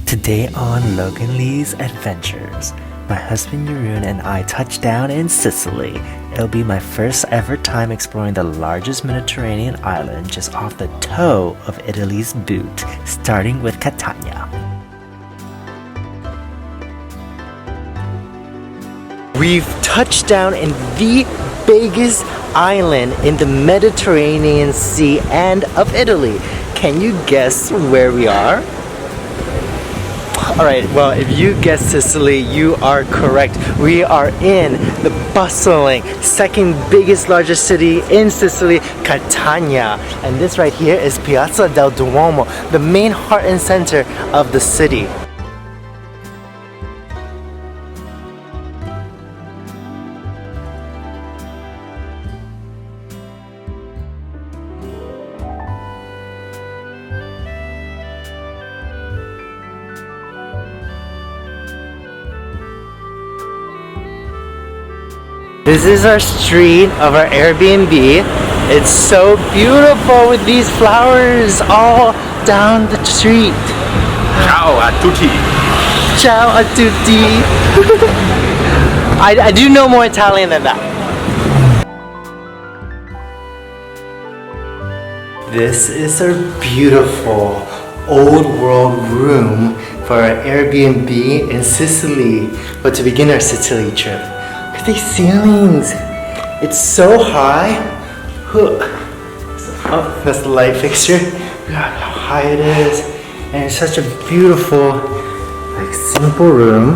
Today on Logan Lee's Adventures, my husband Jeroen and I touched down in Sicily. It'll be my first ever time exploring the largest Mediterranean island just off the toe of Italy's boot, starting with Catania. We've touched down in the biggest island in the Mediterranean Sea and of Italy. Can you guess where we are? Alright, well, if you guessed Sicily, you are correct. We are in the bustling, second biggest, largest city in Sicily, Catania. And this right here is Piazza del Duomo, the main heart and center of the city. This is our street of our Airbnb. It's so beautiful with these flowers all down the street. Ciao a tutti. Ciao a tutti. I do know more Italian than that. This is our beautiful old world room for our Airbnb in Sicily. But to begin our Sicily trip, look at these ceilings. It's so high. Oh, that's the light fixture. Look at how high it is. And it's such a beautiful, like, simple room.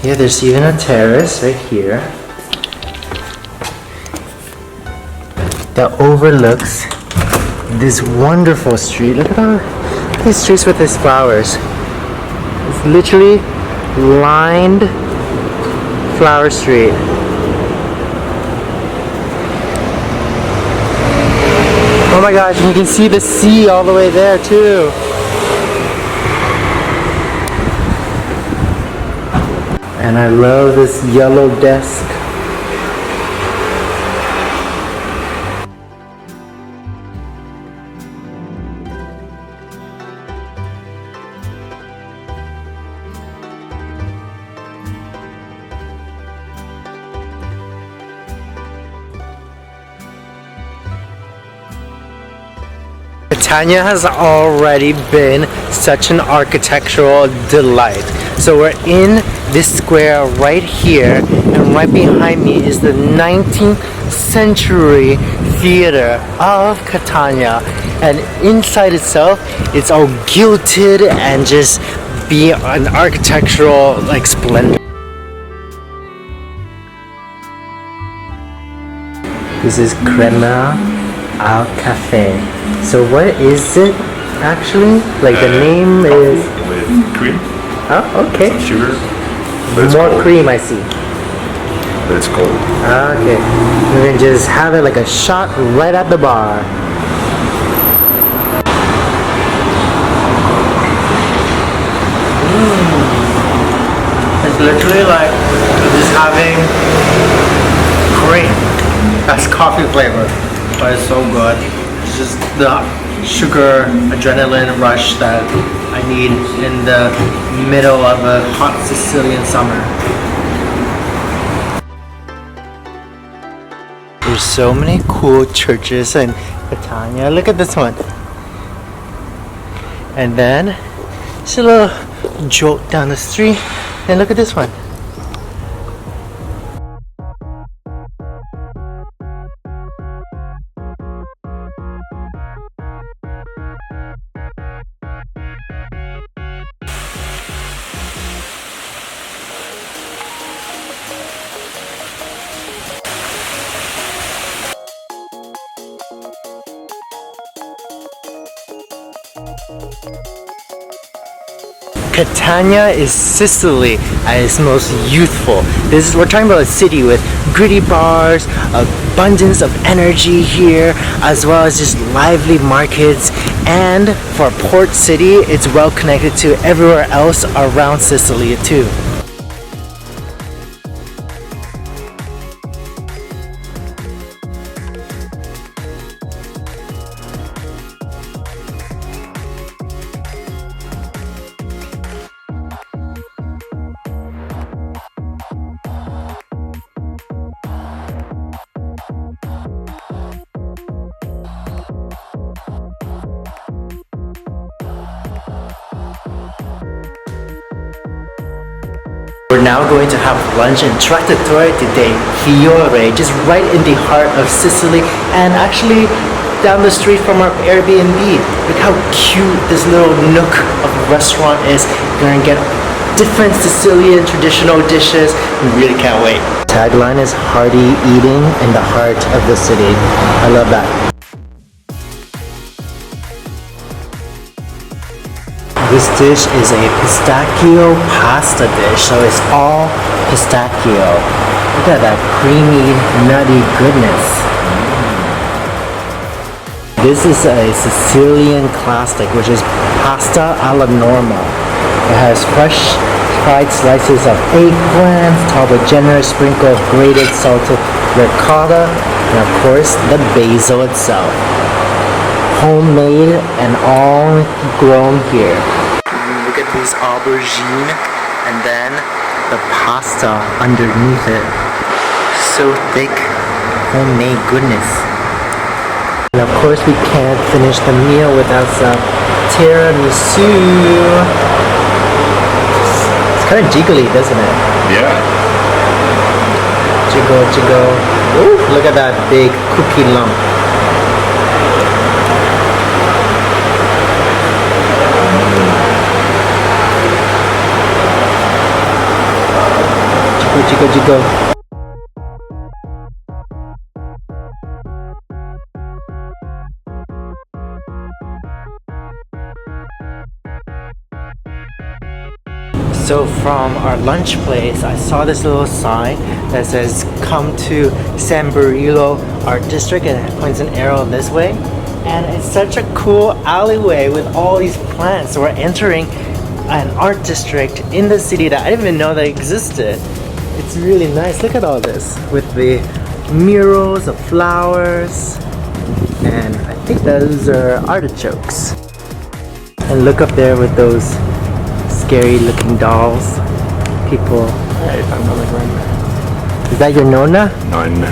Yeah, there's even a terrace right here that overlooks this wonderful street. Look at all these streets with these flowers. It's literally lined flower street. Oh my gosh, and you can see the sea all the way there too. And I love this yellow desk. Catania has already been such an architectural delight. So we're in this square right here, and right behind me is the 19th century theater of Catania. And inside itself, it's all gilded and just be an architectural like splendor. This is Crema al Cafe. So what is it actually? Like the name is with cream. Oh, okay. Some sugar. More cold. cream, I see. But it's cold. Okay. We can just have it like a shot right at the bar. It's literally like just having cream. That's coffee flavor, but it's so good. It's just the sugar adrenaline rush that I need in the middle of a hot Sicilian summer. There's so many cool churches in Catania. Look at this one. And then just a little jolt down the street. And look at this one. Catania is Sicily at its most youthful. We're talking about a city with gritty bars, abundance of energy here, as well as just lively markets. And for a port city, it's well connected to everywhere else around Sicily too. now going to have lunch in Trattoria di Fiore, just right in the heart of Sicily, and actually down the street from our Airbnb. Look how cute this little nook of a restaurant is. You're gonna get different Sicilian traditional dishes. We really can't wait. Tagline is hearty eating in the heart of the city. I love that. This dish is a pistachio pasta dish, so it's all pistachio. Look at that creamy, nutty goodness. This is a Sicilian classic, which is pasta alla norma. It has fresh fried slices of eggplants, topped with generous sprinkle of grated salted ricotta, and of course the basil itself. Homemade and all grown here. Look at these aubergine and then the pasta underneath it. So thick, homemade goodness. And of course we can't finish the meal without some tiramisu. It's kind of jiggly, doesn't it? Yeah. Jiggle, jiggle. Ooh, look at that big cookie lump. Jiggle, jiggle. So from our lunch place, I saw this little sign that says come to San Barillo Art District, and it points an arrow this way. And it's such a cool alleyway with all these plants. So we're entering an art district in the city that I didn't even know that existed. It's really nice. Look at all this with the murals of flowers, and I think those are artichokes. And look up there with those scary looking dolls. People. Is that your nonna? None.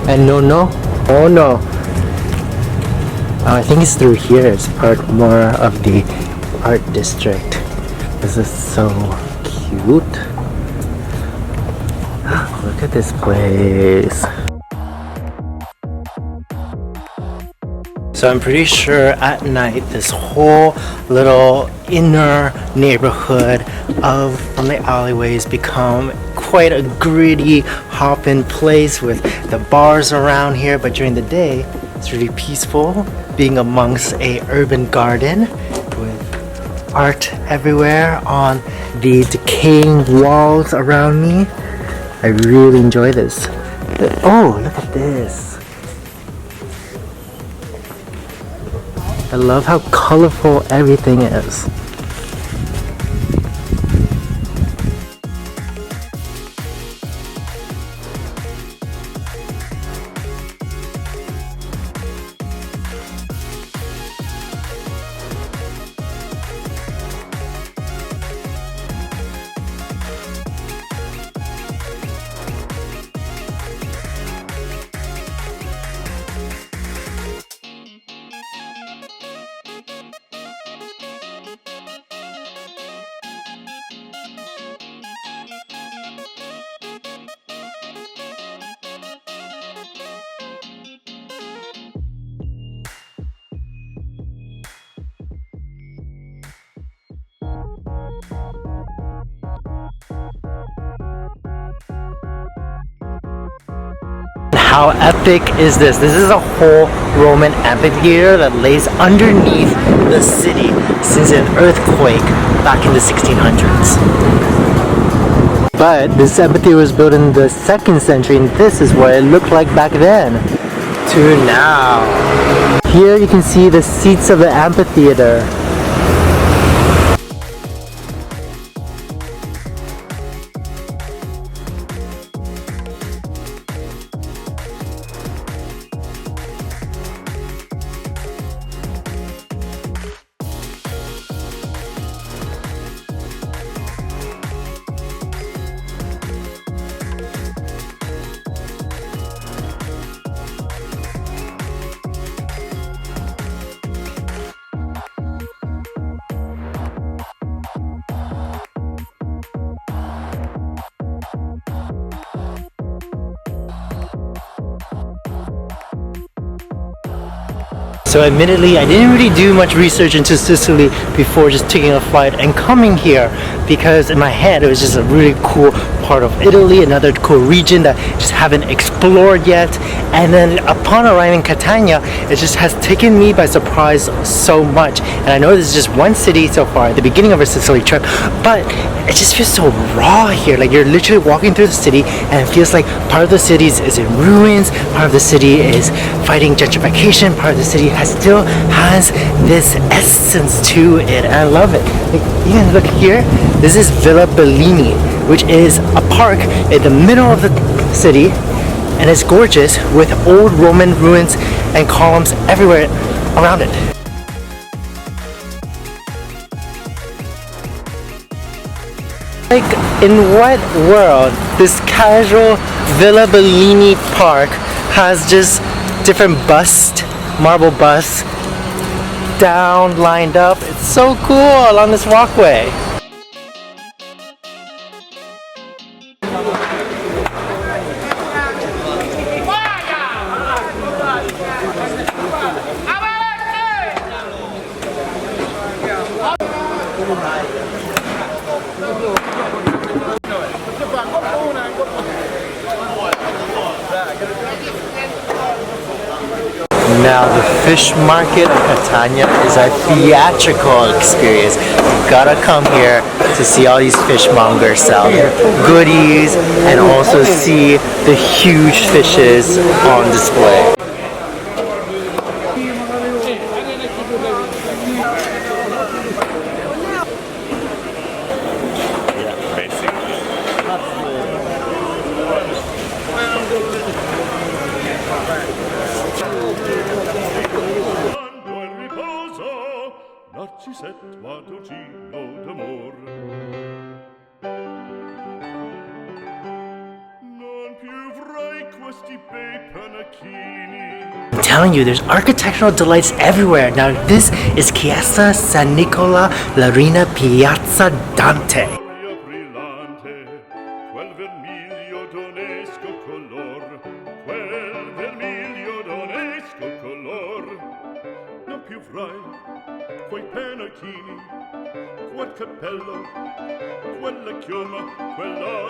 And no? Oh no. Oh, I think it's through here. It's part more of the art district. This is so cute. Look at this place. So I'm pretty sure at night this whole little inner neighborhood from the alleyways become quite a gritty hop-in place with the bars around here, but during the day it's really peaceful being amongst a urban garden with art everywhere on the decaying walls around me. I really enjoy this. Oh, look at this. I love how colorful everything is. How epic is this? This is a whole Roman amphitheater that lays underneath the city since an earthquake back in the 1600s. But this amphitheater was built in the 2nd century, and this is what it looked like back then to now. Here you can see the seats of the amphitheater. So admittedly, I didn't really do much research into Sicily before just taking a flight and coming here, because in my head it was just a really cool part of Italy, another cool region that just haven't explored yet. And then upon arriving in Catania, it just has taken me by surprise so much. And I know this is just one city so far at the beginning of our Sicily trip, but it just feels so raw here. Like you're literally walking through the city and it feels like part of the city is in ruins, part of the city is fighting gentrification, part of the city still has this essence to it, and I love it. Like, even look here, this is Villa Bellini, which is a park in the middle of the city, and it's gorgeous with old Roman ruins and columns everywhere around it. Like, in what world this casual Villa Bellini park has just different busts, marble busts, down, lined up? It's so cool along this walkway. Now the fish market of Catania is a theatrical experience. You gotta come here to see all these fishmongers sell their goodies and also see the huge fishes on display. I'm telling you, there's architectural delights everywhere. Now this is Chiesa San Nicola Larina Piazza Dante.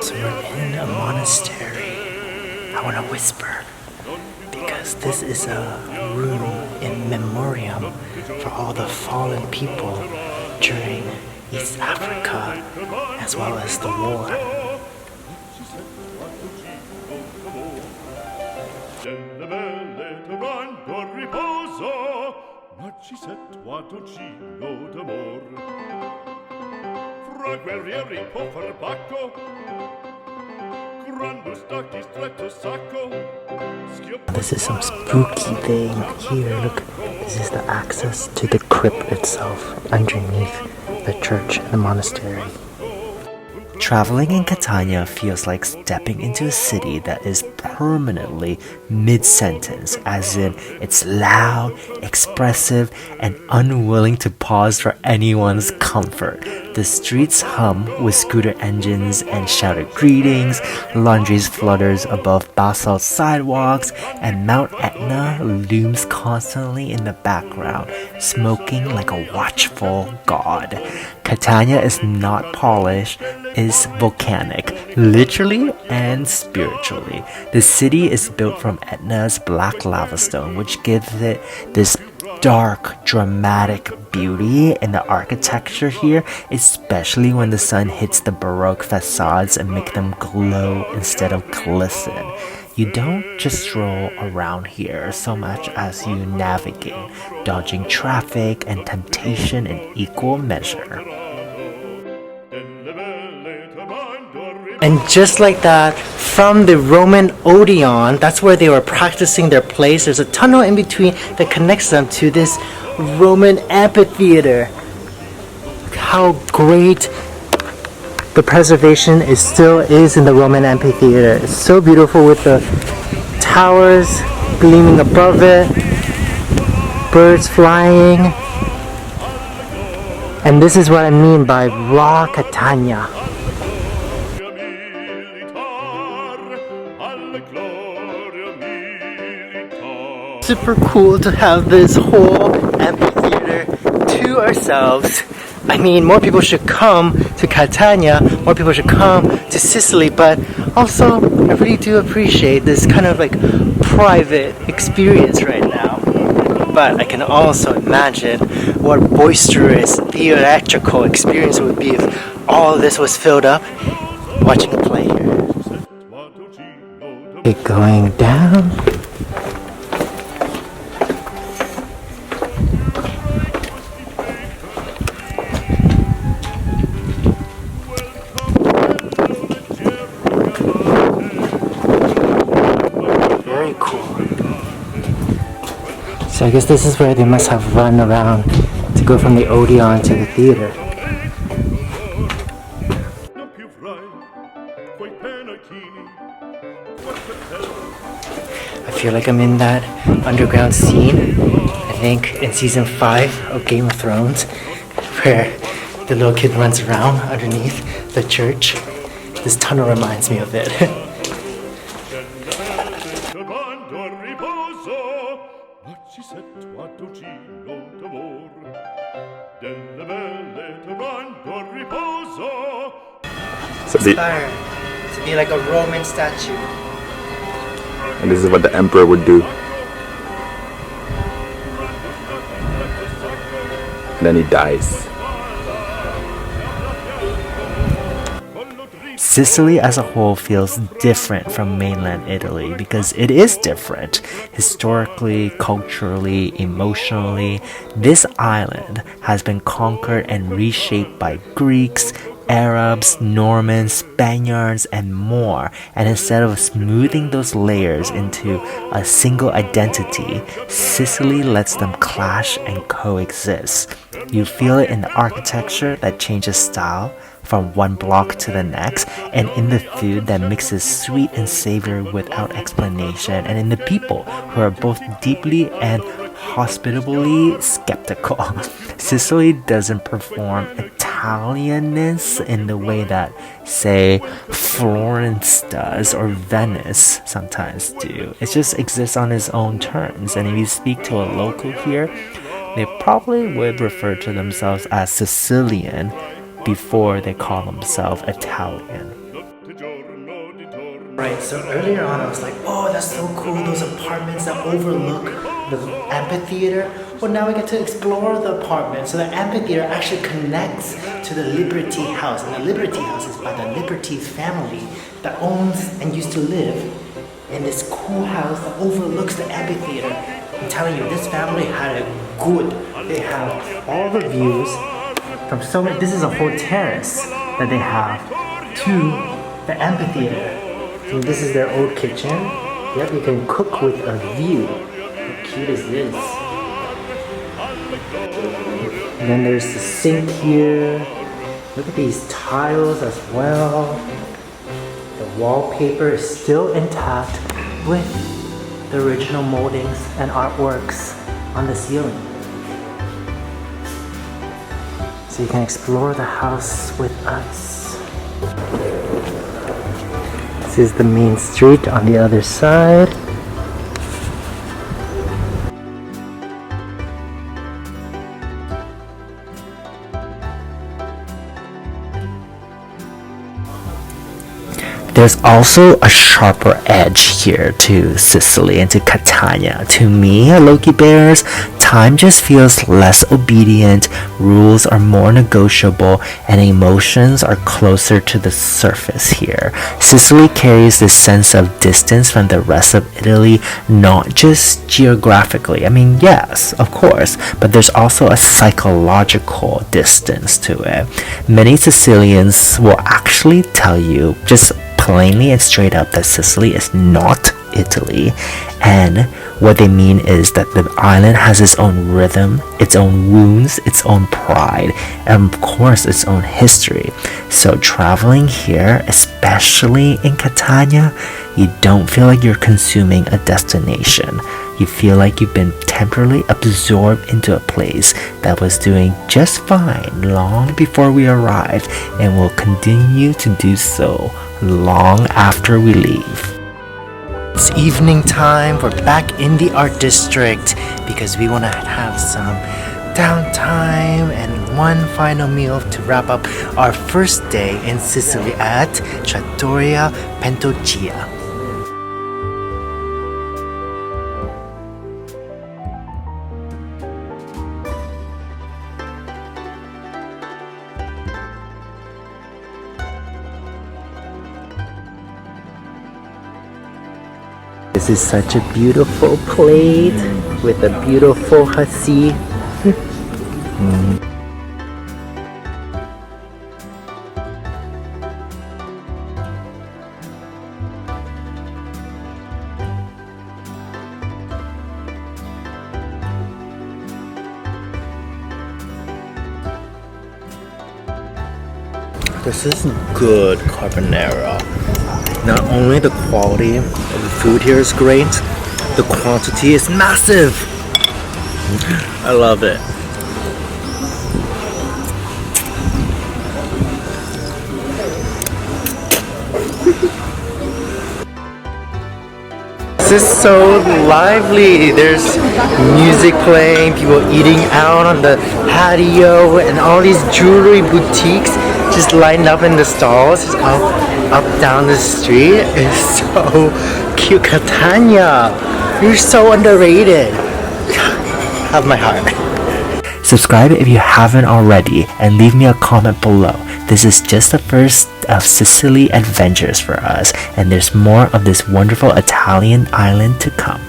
So we're in a monastery. I want to whisper, because this is a room in memoriam for all the fallen people during East Africa as well as the war. This is some spooky thing here. Look, this is the access to the crypt itself underneath the church and the monastery. Traveling in Catania feels like stepping into a city that is permanently mid-sentence, as in it's loud, expressive, and unwilling to pause for anyone's comfort. The streets hum with scooter engines and shouted greetings, laundries flutters above basalt sidewalks, and Mount Etna looms constantly in the background, smoking like a watchful god. Catania is not polished, is volcanic, literally and spiritually. The city is built from Etna's black lava stone, which gives it this dark, dramatic beauty in the architecture here, especially when the sun hits the Baroque facades and make them glow instead of glisten. You don't just stroll around here so much as you navigate, dodging traffic and temptation in equal measure. And just like that, from the Roman Odeon, that's where they were practicing their plays, there's a tunnel in between that connects them to this Roman amphitheater. How great the preservation still is in the Roman amphitheater. It's so beautiful with the towers gleaming above it, birds flying. And this is what I mean by raw Catania. Super cool to have this whole amphitheater to ourselves. I mean, more people should come to Catania, more people should come to Sicily, but also I really do appreciate this kind of like private experience right now. But I can also imagine what boisterous theatrical experience it would be if all of this was filled up watching a play here. Keep going down. Very cool. So I guess this is where they must have run around to go from the Odeon to the theater. I feel like I'm in that underground scene, I think in season 5 of Game of Thrones, where the little kid runs around underneath the church. This tunnel reminds me of it. So Inspired to be like a Roman statue. and this is what the emperor would do. And then he dies. Sicily as a whole feels different from mainland Italy because it is different. Historically, culturally, emotionally, this island has been conquered and reshaped by Greeks, Arabs, Normans, Spaniards, and more. And instead of smoothing those layers into a single identity, Sicily lets them clash and coexist. You feel it in the architecture that changes style from one block to the next, and in the food that mixes sweet and savory without explanation, and in the people who are both deeply and hospitably skeptical. Sicily doesn't perform Italianness in the way that, say, Florence does or Venice sometimes do. It just exists on its own terms, and if you speak to a local here, they probably would refer to themselves as Sicilian before they call themselves Italian. Right, so earlier on I was like, oh, that's so cool, those apartments that overlook the amphitheater. Well, now we get to explore the apartment. So the amphitheater actually connects to the Liberty House, and the Liberty House is by the Liberty family that owns and used to live in this cool house that overlooks the amphitheater. I'm telling you, this family had it good. They have all the views from so many. This is a whole terrace that they have to the amphitheater. So this is their old kitchen. Yep, you can cook with a view. How cute is this? And then there's the sink here. Look at these tiles as well. The wallpaper is still intact with the original moldings and artworks on the ceiling. So you can explore the house with us. This is the main street on the other side. There's also a sharper edge here to Sicily and to Catania. To me, Loki Bears, time just feels less obedient, rules are more negotiable, and emotions are closer to the surface here. Sicily carries this sense of distance from the rest of Italy, not just geographically. I mean, yes, of course, but there's also a psychological distance to it. Many Sicilians will actually tell you just plainly and straight up that Sicily is not Italy, and what they mean is that the island has its own rhythm, its own wounds, its own pride, and of course its own history. So traveling here, especially in Catania, you don't feel like you're consuming a destination. You feel like you've been temporarily absorbed into a place that was doing just fine long before we arrived and will continue to do so long after we leave. It's evening time. We're back in the art district because we want to have some downtime and one final meal to wrap up our first day in Sicily at Trattoria Pentocchia. This is such a beautiful plate with a beautiful hussy. This is good carbonara. Not only the quality of the food here is great, the quantity is massive. I love it. This is so lively. There's music playing, people eating out on the patio, and all these jewelry boutiques just lined up in the stalls, just up down the street. It's so cute. Catania, you're so underrated. Have my heart. Subscribe if you haven't already and leave me a comment below. This is just the first of Sicily adventures for us, and there's more of this wonderful Italian island to come.